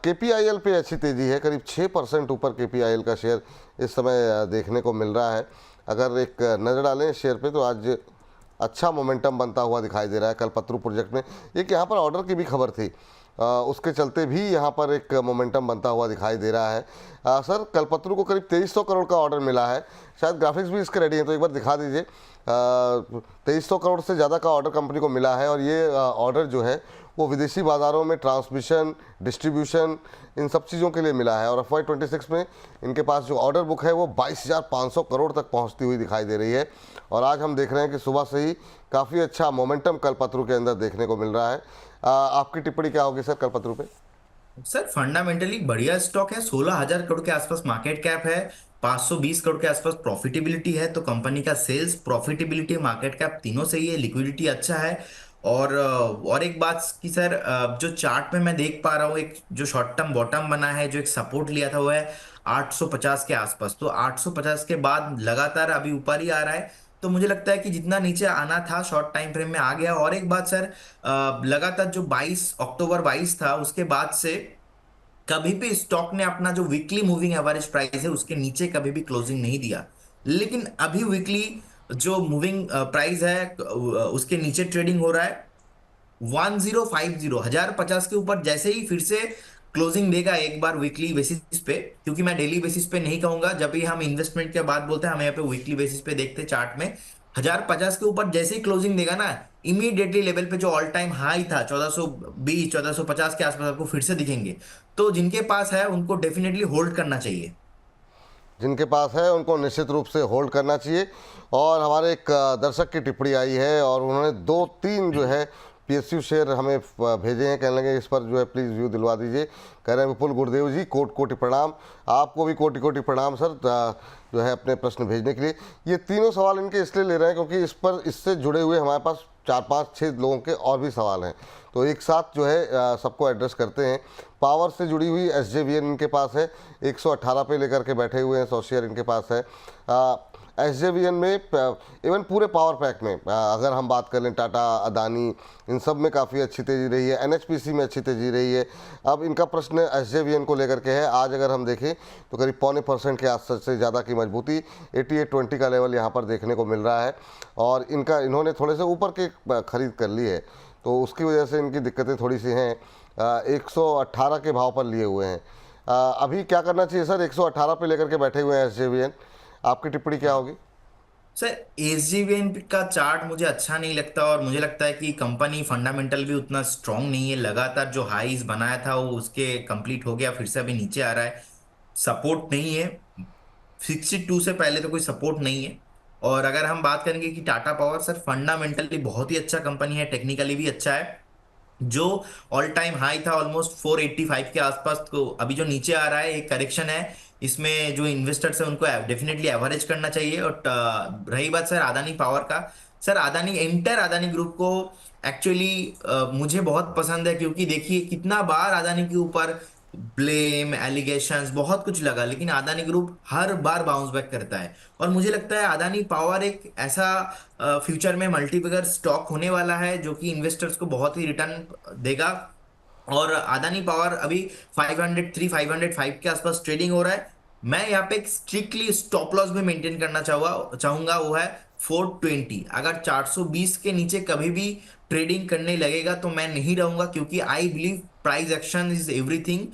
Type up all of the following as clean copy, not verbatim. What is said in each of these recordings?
केपीआईएल पे अच्छी तेज़ी है, करीब 6% ऊपर केपीआईएल का शेयर इस समय देखने को मिल रहा है। अगर एक नज़र डालें शेयर पे तो आज अच्छा मोमेंटम बनता हुआ दिखाई दे रहा है। कल्पतरू प्रोजेक्ट में एक यहाँ पर ऑर्डर की भी खबर थी, उसके चलते भी यहाँ पर एक मोमेंटम बनता हुआ दिखाई दे रहा है। सर, कल्पतरू को करीब 2300 करोड़ का ऑर्डर मिला है, शायद ग्राफिक्स भी इसके रेडी हैं, तो एक बार दिखा दीजिए। 2300 करोड़ से ज़्यादा का ऑर्डर कंपनी को मिला है और ये ऑर्डर जो है वो विदेशी बाज़ारों में ट्रांसमिशन, डिस्ट्रीब्यूशन, इन सब चीज़ों के लिए मिला है। और FY26 में इनके पास जो ऑर्डर बुक है वो 22,500 करोड़ तक पहुंचती हुई दिखाई दे रही है। और आज हम देख रहे हैं कि सुबह से ही काफ़ी अच्छा मोमेंटम कल्पतरू के अंदर देखने को मिल रहा है। आपकी टिप्पणी क्या होगी सर कल्पतरू पे? सर फंडामेंटली बढ़िया स्टॉक है। 16,000 करोड़ के आसपास मार्केट कैप है, 520 करोड़ के आसपास प्रॉफिटेबिलिटी है। तो कंपनी का सेल्स, प्रॉफिटेबिलिटी, मार्केट कैप तीनों सही है, लिक्विडिटी अच्छा है। और एक बात की सर, जो चार्ट में मैं देख पा रहा हूँ, एक जो शॉर्ट टर्म बॉटम बना है, जो एक सपोर्ट लिया था वो है 850 के आसपास। तो 850 के बाद लगातार अभी ऊपर ही आ रहा है। तो मुझे लगता है कि जितना नीचे आना था शॉर्ट टाइम फ्रेम में आ गया। और एक बात सर, लगातार जो 22 अक्टूबर 22 था उसके बाद से कभी भी स्टॉक ने अपना जो वीकली मूविंग एवरेज प्राइस है उसके नीचे कभी भी क्लोजिंग नहीं दिया। लेकिन अभी वीकली जो मूविंग प्राइस है उसके नीचे ट्रेडिंग हो रहा है। 1050, 1050 के ऊपर जैसे ही फिर से क्लोजिंग देगा एक बार वीकली बेसिस पे, क्योंकि मैं डेली बेसिस पे नहीं कहूंगा, जब भी हम इन्वेस्टमेंट के बात बोलते हैं हम यहाँ पे वीकली बेसिस पे देखते हैं चार्ट में। 1050 के ऊपर जैसे ही क्लोजिंग देगा ना, इमीडिएटली लेवल पे जो ऑल टाइम हाई था 1420, 1450 के आसपास आपको फिर से दिखेंगे। तो जिनके पास है उनको डेफिनेटली होल्ड करना चाहिए। जिनके पास है उनको निश्चित रूप से होल्ड करना चाहिए। और हमारे एक दर्शक की टिप्पणी आई है और उन्होंने 2-3 जो है PSU शेयर हमें भेजे हैं, कहने लगे इस पर जो है प्लीज़ व्यू दिलवा दीजिए। कह रहे हैं विपुल गुरुदेव जी, कोटि कोटि प्रणाम। आपको भी कोटि कोटि प्रणाम सर, जो है अपने प्रश्न भेजने के लिए। ये तीनों सवाल इनके इसलिए ले रहे हैं क्योंकि इस पर इससे जुड़े हुए हमारे पास 4-5-6 लोगों के और भी सवाल हैं, तो एक साथ जो है सबको एड्रेस करते हैं। पावर से जुड़ी हुई SJVN इनके पास है, 118 पे लेकर के बैठे हुए हैं, 100 शेयर इनके पास है। SJVN में इवन पूरे पावर पैक में अगर हम बात कर लें, टाटा, अदानी, इन सब में काफ़ी अच्छी तेज़ी रही है। NHPC में अच्छी तेज़ी रही है। अब इनका प्रश्न SJVN को लेकर के है। आज अगर हम देखें तो करीब 0.25% के आसपास से ज़्यादा की मजबूती, 8820 का लेवल यहाँ पर देखने को मिल रहा है। और इन्होंने थोड़े से ऊपर के खरीद कर ली है, तो उसकी वजह से इनकी दिक्कतें थोड़ी सी हैं। 118 के भाव पर लिए हुए हैं। अभी क्या करना चाहिए सर? 118 पे लेकर के बैठे हुए हैं SJVN, आपकी टिप्पणी क्या होगी? सर एसजीवीएन का चार्ट मुझे अच्छा नहीं लगता, और मुझे लगता है कि कंपनी फंडामेंटल भी उतना स्ट्रांग नहीं है। लगातार जो हाईज बनाया था वो उसके कंप्लीट हो गया, फिर से अभी नीचे आ रहा है। सपोर्ट नहीं है, 62 से पहले तो कोई सपोर्ट नहीं है। और अगर हम बात करेंगे कि टाटा पावर, सर फंडामेंटली बहुत ही अच्छा कंपनी है, टेक्निकली भी अच्छा है। जो ऑल टाइम हाई था ऑलमोस्ट 485 के आसपास, तो अभी जो नीचे आ रहा है एक करेक्शन है। इसमें जो इन्वेस्टर्स है उनको डेफिनेटली एवरेज करना चाहिए। और रही बात सर अदानी पावर का, sir Adani enter Adani group को एक्चुअली मुझे बहुत पसंद है, क्योंकि देखिए कितना बार अदानी के ऊपर ब्लेम, एलिगेशंस, बहुत कुछ लगा, लेकिन अदानी ग्रुप हर बार बाउंस बैक करता है। और मुझे लगता है अदानी पावर एक ऐसा फ्यूचर में मल्टीबैगर स्टॉक होने वाला है जो कि इन्वेस्टर्स को बहुत ही रिटर्न देगा। और अदानी पावर अभी 503, 505 के आसपास ट्रेडिंग हो रहा है। मैं यहाँ पे एक स्ट्रिक्टली स्टॉप लॉस भी मेंटेन करना चाहूंगा, वो है 420। अगर 420 के नीचे कभी भी ट्रेडिंग करने लगेगा तो मैं नहीं रहूंगा, क्योंकि I believe price action is everything.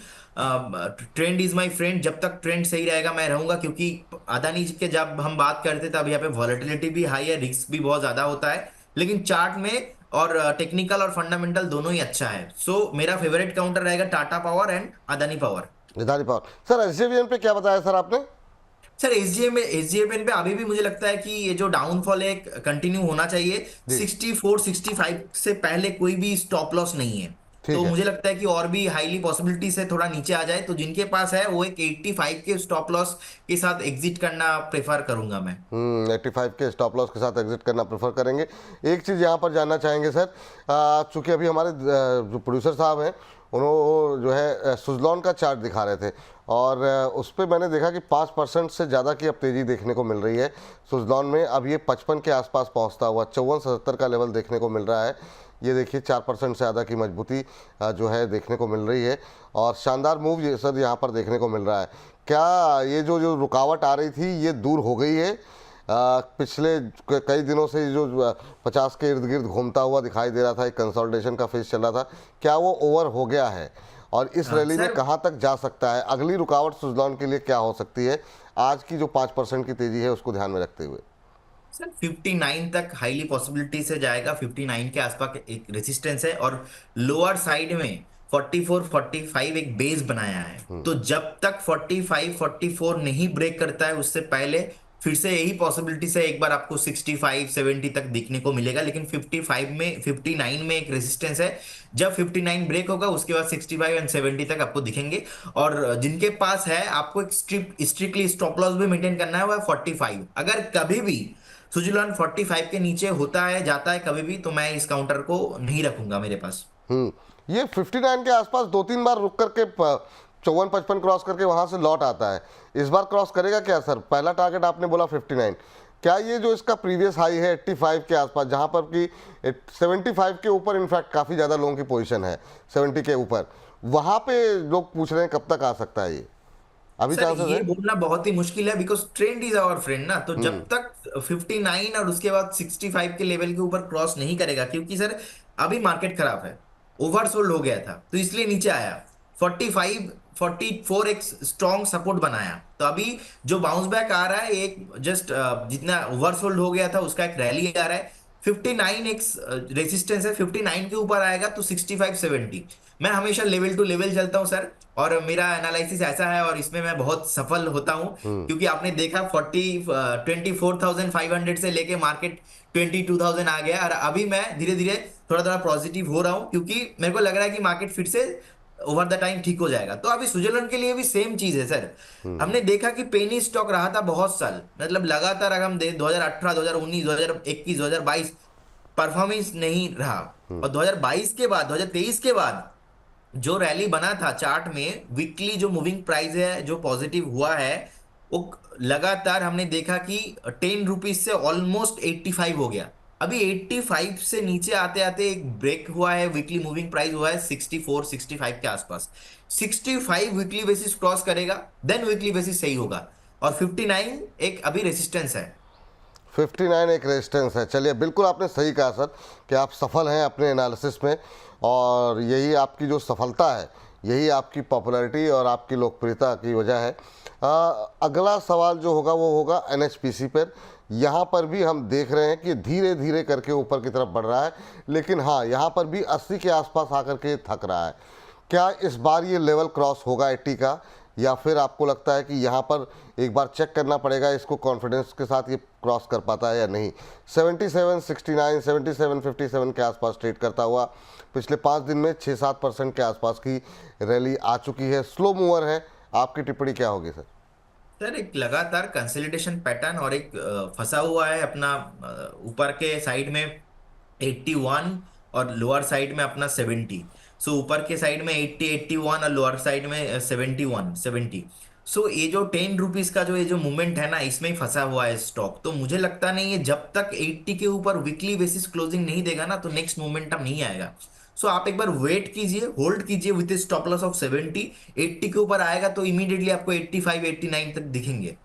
Trend is my friend, जब तक ट्रेंड सही रहेगा मैं रहूंगा। क्योंकि अदानी जी के जब हम बात करते तब यहाँ पे वॉलेटिलिटी भी हाई है, रिस्क भी बहुत ज्यादा होता है, लेकिन चार्ट में और टेक्निकल और फंडामेंटल दोनों ही अच्छा है। सो मेरा फेवरेट काउंटर रहेगा Tata power and Adani power. Adani power. Sir SJVN पे क्या बताया सर आपने? सर एसजीएमएन पे अभी भी मुझे लगता है कि ये जो डाउनफॉल है कंटिन्यू होना चाहिए। जी, 64, 65 से पहले कोई भी स्टॉप लॉस नहीं है। ठीक तो है। मुझे लगता है कि और भी हाईली पॉसिबिलिटी से थोड़ा नीचे आ जाए, तो जिनके पास है वो एक 85 के स्टॉप लॉस के साथ एग्जिट करना प्रेफर करूंगा मैं। 85 के स्टॉप लॉस के साथ एग्जिट करना प्रेफर करेंगे। एक चीज़ यहाँ पर जानना चाहेंगे सर, चूँकि अभी हमारे जो प्रोड्यूसर साहब हैं उन्होंने जो है सुजलॉन का चार्ट दिखा रहे थे, और उस पर मैंने देखा कि 5% से ज़्यादा की अब तेज़ी देखने को मिल रही है सुजलॉन में। अब ये 55 के आसपास पहुँचता हुआ 54-77 का लेवल देखने को मिल रहा है। ये देखिए 4% से ज़्यादा की मजबूती जो है देखने को मिल रही है, और शानदार मूव ये सर यहाँ पर देखने को मिल रहा है। क्या ये जो जो रुकावट आ रही थी ये दूर हो गई है? पिछले कई दिनों से जो 50 के इर्द गिर्द घूमता हुआ दिखाई दे रहा था, एक कंसोलिडेशन का फेज चल रहा था, क्या वो ओवर हो गया है? और इस रैली में सर कहाँ तक जा सकता है? अगली रुकावट सुजलॉन के लिए क्या हो सकती है आज की जो 5% की तेजी है उसको ध्यान में रखते हुए? सर 59 तक हाईली पॉसिबिलिटी से जाएगा। 59 के आसपास एक रेजिस्टेंस है, और लोअर साइड में 44 45 एक बेस बनाया है। तो जब तक 45 44 नहीं ब्रेक करता है, उससे पहले फिर से यही पॉसिबिलिटी से एक बार आपको 65 70 तक दिखने को मिलेगा। लेकिन 55 में 59 में एक रेजिस्टेंस है। जब 59 ब्रेक होगा उसके बाद 65 एंड 70 तक आपको दिखेंगे। और जिनके पास है, आपको एक स्ट्रिक्टली स्टॉप लॉस भी मेंटेन करना है, वो है 45। अगर कभी भी स्विट्जरलैंड 45 के नीचे होता है, जाता है कभी भी, तो मैं इस काउंटर को नहीं रखूंगा मेरे पास। ये 59 के आसपास 2-3 बार रुक करके 54-55 क्रॉस करके वहां से लौट आता है। इस बार क्रॉस करेगा क्या सर? पहला टारगेट आपने बोला 59, क्या ये जो इसका प्रीवियस हाई है 85 के आसपास, जहां पर कि 75 के ऊपर इनफैक्ट काफ़ी ज़्यादा लोगों की पोजीशन है 70 के ऊपर, वहां पे लोग पूछ रहे हैं कब तक आ सकता है ये? अभी सर चांसेस ये है? बोलना बहुत ही मुश्किल है, because trend is our friend ना। तो जब तक 59 और उसके बाद 65 के लेवल के ऊपर क्रॉस नहीं करेगा, क्योंकि सर अभी मार्केट खराब है, ओवरसोल्ड हो गया था तो इसलिए नीचे आया। 45 44 एक स्ट्रॉन्ग सपोर्ट बनाया। तो अभी जो बाउंस बैक आ रहा है, एक जस्ट जितना ओवरसोल्ड हो गया था उसका एक रैली आ रहा है। 59 एक रेजिस्टेंस है, 59 के ऊपर आएगा तो 65 70। मैं हमेशा लेवल टू लेवल चलता हूं सर, और मेरा एनालिसिस ऐसा है, और इसमें मैं बहुत सफल होता हूं। क्योंकि आपने देखा 24,500 से लेके मार्केट 22,000 आ गया, और अभी मैं धीरे धीरे थोड़ा थोड़ा पॉजिटिव हो रहा हूं, क्योंकि मेरे को लग रहा है कि मार्केट फिर से ओवर द टाइम ठीक हो जाएगा। तो अभी स्विट्जरलैंड के लिए भी सेम चीज है सर। हमने देखा कि पेनी स्टॉक रहा था बहुत साल, मतलब लगातार अगर हम 2018 2019 2021 2022 परफॉर्मेंस नहीं रहा। और 2022 के बाद 2023 के बाद जो रैली बना था चार्ट में, वीकली जो मूविंग प्राइस है जो पॉजिटिव हुआ है, वो लगातार हमने देखा कि 10 रुपीज से ऑलमोस्ट 85 हो गया। अभी 85 से नीचे आते आते एक ब्रेक हुआ है, वीकली मूविंग प्राइस हुआ है 64 65 के आसपास। 65 वीकली बेसिस क्रॉस करेगा, देन वीकली बेसिस सही होगा। और 59 एक अभी रेसिस्टेंस है। 59 एक रेजिस्टेंस है। चलिए, बिल्कुल आपने सही कहा सर कि आप सफल हैं अपने एनालिसिस में, और यही आपकी जो सफलता है, यही आपकी पॉपुलैरिटी और आपकी लोकप्रियता की वजह है। अगला सवाल जो होगा वो होगा एनएचपीसी पर। यहाँ पर भी हम देख रहे हैं कि धीरे धीरे करके ऊपर की तरफ बढ़ रहा है, लेकिन हाँ, यहाँ पर भी 80 के आसपास आकर के थक रहा है। क्या इस बार ये लेवल क्रॉस होगा 80 का, या फिर आपको लगता है कि यहाँ पर एक बार चेक करना पड़ेगा इसको कॉन्फिडेंस के साथ ये क्रॉस कर पाता है या नहीं? 77 69 77 57 के आसपास ट्रेड करता हुआ पिछले 5 दिन में 6-7% के आसपास की रैली आ चुकी है। स्लो मूवर है, आपकी टिप्पणी क्या होगी सर? सर एक लगातार कंसोलिडेशन पैटर्न, और एक फंसा हुआ है अपना ऊपर के साइड में 81, और लोअर साइड में अपना 70। सो ऊपर के साइड में 80 81 और लोअर साइड में 71 70। सो ये जो 10 रुपीज का जो ये जो मूवमेंट है ना, इसमें ही फंसा हुआ है स्टॉक। तो मुझे लगता नहीं है, जब तक 80 के ऊपर वीकली बेसिस क्लोजिंग नहीं देगा ना, तो नेक्स्ट मोमेंटम नहीं आएगा। सो आप एक बार वेट कीजिए, होल्ड कीजिए विद स्टॉप लॉस ऑफ 70। 80 के ऊपर आएगा तो इमीडिएटली आपको 85 89 तक दिखेंगे।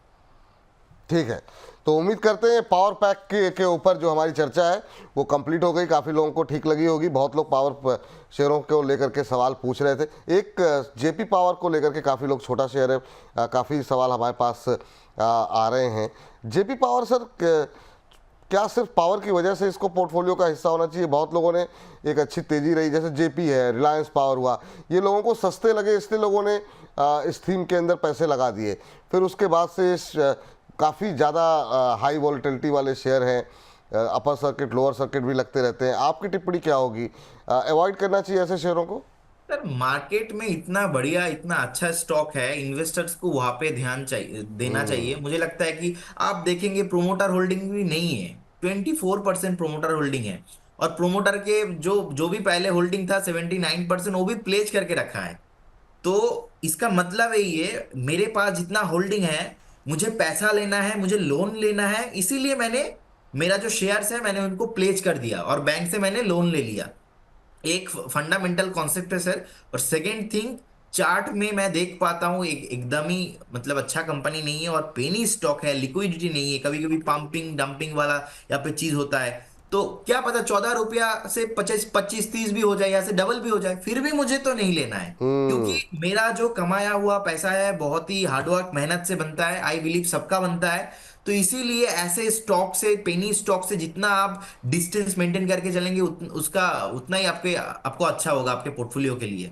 ठीक है, तो उम्मीद करते हैं पावर पैक के ऊपर जो हमारी चर्चा है वो कंप्लीट हो गई, काफ़ी लोगों को ठीक लगी होगी। बहुत लोग पावर शेयरों को लेकर के सवाल पूछ रहे थे। एक जेपी पावर को लेकर के काफ़ी लोग, छोटा शेयर है, काफ़ी सवाल हमारे पास आ रहे हैं। जेपी पावर सर, क्या सिर्फ पावर की वजह से इसको पोर्टफोलियो का हिस्सा होना चाहिए? बहुत लोगों ने, एक अच्छी तेज़ी रही, जैसे जेपी है, रिलायंस पावर हुआ, ये लोगों को सस्ते लगे इसलिए लोगों ने इस थीम के अंदर पैसे लगा दिए। फिर उसके बाद से काफ़ी ज़्यादा हाई वॉलेटिलिटी वाले शेयर हैं, अपर सर्किट लोअर सर्किट भी लगते रहते हैं। आपकी टिप्पणी क्या होगी? अवॉइड करना चाहिए ऐसे शेयरों को? सर मार्केट में इतना बढ़िया इतना अच्छा स्टॉक है, इन्वेस्टर्स को वहां पे ध्यान चाहिए देना चाहिए। मुझे लगता है कि आप देखेंगे प्रोमोटर होल्डिंग भी नहीं है, 24% प्रोमोटर होल्डिंग है। और प्रोमोटर के जो जो भी पहले होल्डिंग था 79%, वो भी प्लेज करके रखा है। तो इसका मतलब यही है, मेरे पास जितना होल्डिंग है, मुझे पैसा लेना है, मुझे लोन लेना है, इसीलिए मैंने मेरा जो शेयर्स है मैंने उनको प्लेज कर दिया और बैंक से मैंने लोन ले लिया। एक फंडामेंटल कॉन्सेप्ट है सर। और सेकेंड थिंग, चार्ट में मैं देख पाता हूँ एकदम ही मतलब अच्छा कंपनी नहीं है और पेनी स्टॉक है, लिक्विडिटी नहीं है, कभी कभी पंपिंग डंपिंग वाला यहाँ पे चीज होता है। तो क्या पता 14 रुपया से 25 25 30 भी हो जाए, या से डबल भी हो जाए, फिर भी मुझे तो नहीं लेना है। हम्म। क्योंकि मेरा जो कमाया हुआ पैसा है बहुत ही हार्डवर्क मेहनत से बनता है, आई बिलीव सबका बनता है। तो इसीलिए ऐसे स्टॉक से, पेनी स्टॉक से जितना आप डिस्टेंस मेंटेन करके चलेंगे उसका उतना ही आपके आपको अच्छा होगा आपके पोर्टफोलियो के लिए।